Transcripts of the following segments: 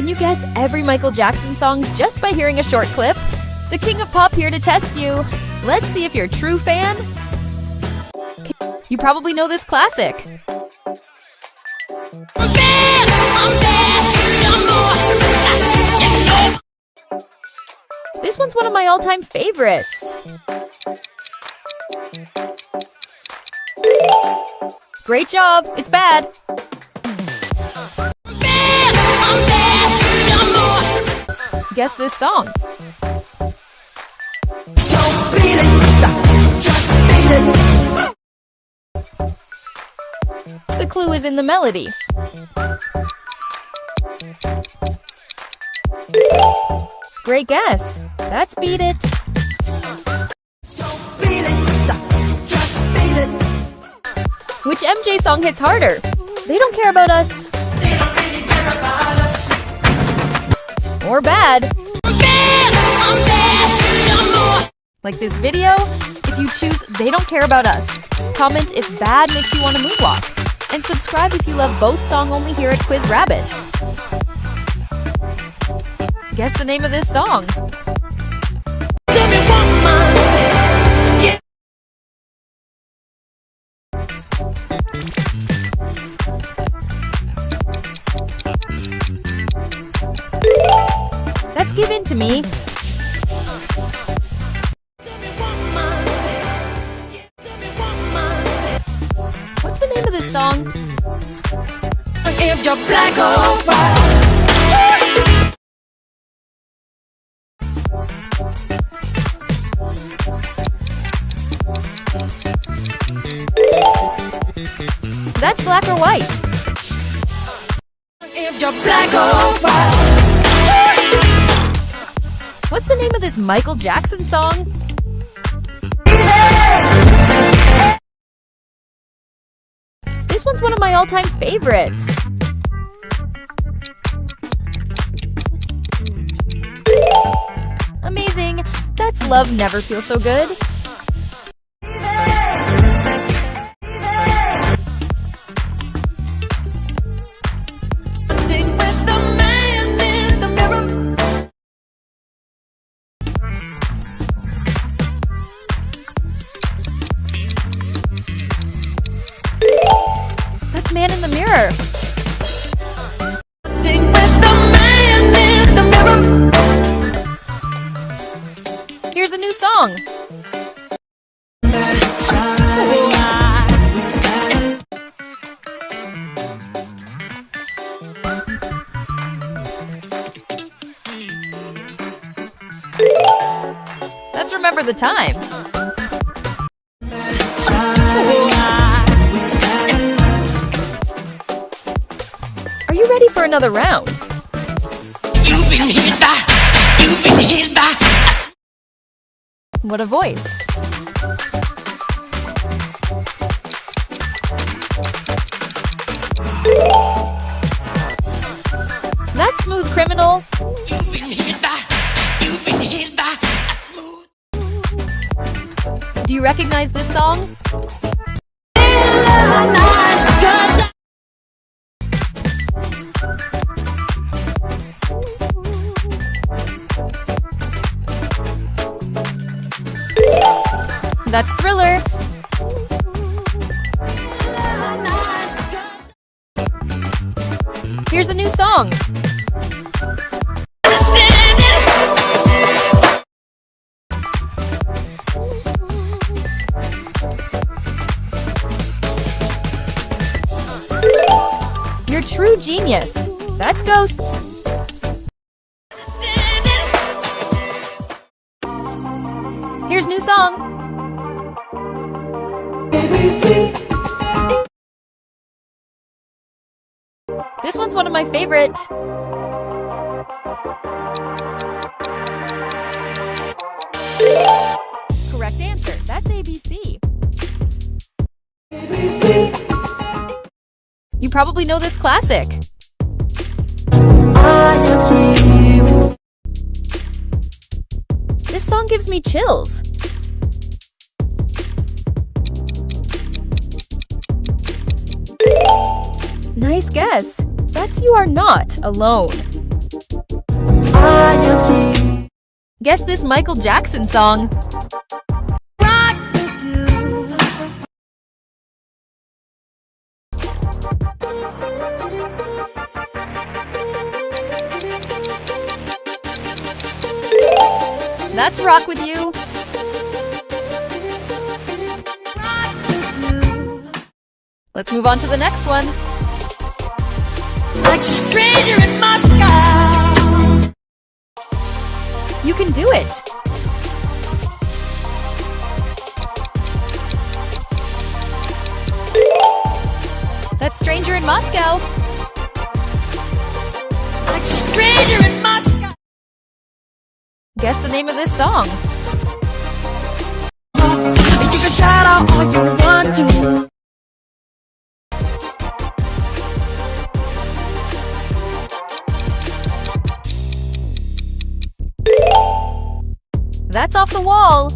Can you guess every Michael Jackson song just by hearing a short clip? The King of Pop here to test you. Let's see if you're a true fan. You probably know this classic. This one's one of my all-time favorites. Great job! It's bad. Guess this song. So beat it, just beat it. The clue is in the melody. Great guess. That's Beat It. So beat it, just beat it. Which MJ song hits harder? They Don't Care About Us. They don't really care about us. Or Bad. I'm bad, some more. Like this video, if you choose They Don't Care About Us, comment if Bad makes you want to moonwalk, and subscribe if you love both song only here at Quiz Rabbit. Guess the name of this song. Tell me one more. Yeah. That's Give In To Me. Tell me one more. Yeah, tell me one more. What's the name of this song? If you're black or white. That's Black or White. If you're black or white. What's the name of this Michael Jackson song? This one's one of my all-time favorites. Amazing. That's Love Never Feels So Good. With the man in the mirror. That's Man in the Mirror. With the man in the mirror. Here's a new song. Let's Remember the Time. Are you ready for another round? You've been hit by. What a voice. That's Smooth Criminal. You've been hit by a smooth. Do you recognize this song? That's Thriller. Here's a new song. You're True Genius. That's Ghosts. Here's new song. This one's one of my favorite. Correct answer. That's ABC. You probably know this classic. This song gives me chills. Nice guess. That's You Are Not Alone. I am here. Guess this Michael Jackson song. Rock with you. That's Rock With You. Rock with you. Let's move on to the next one. Like a stranger in Moscow. You can do it. That's Stranger in Moscow. Like a stranger in Moscow. Guess the name of this song. You can shout out all you want to. That's Off the Wall.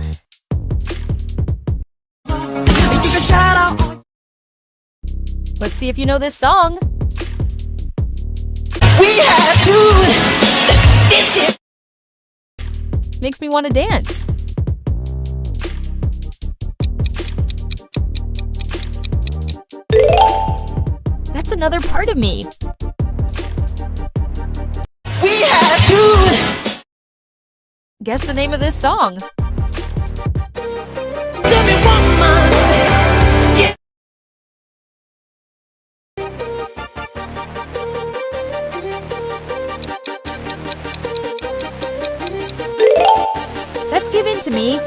You can shout out. Let's see if you know this song. We have to. This is. Makes me want to dance. That's Another Part of Me. We have to. Guess the name of this song. Tell me woman. Yeah. That's Give In to Me.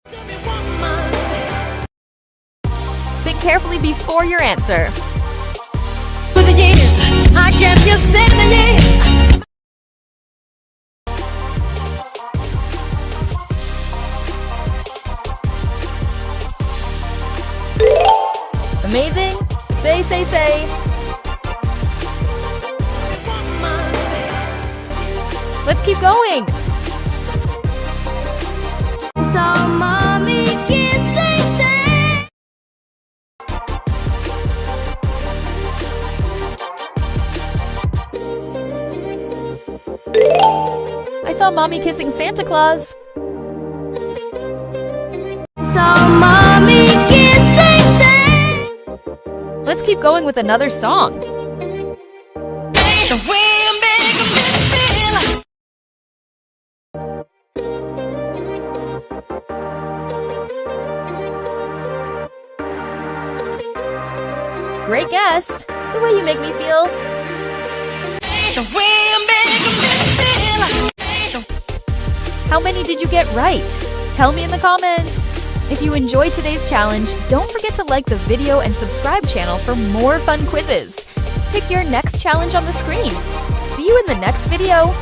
Tell me woman. Think carefully before your answer. For the years, I can't just stand the years. Amazing? Say, say, say. Let's keep going. So mommy can say. I saw Mommy kissing Santa Claus. So mommy can say. Let's keep going with another song. The way you make me feel. Great guess. The way you make me feel. The way you make me feel. How many did you get right? Tell me in the comments. If you enjoyed today's challenge, don't forget to like the video and subscribe channel for more fun quizzes. Pick your next challenge on the screen. See you in the next video.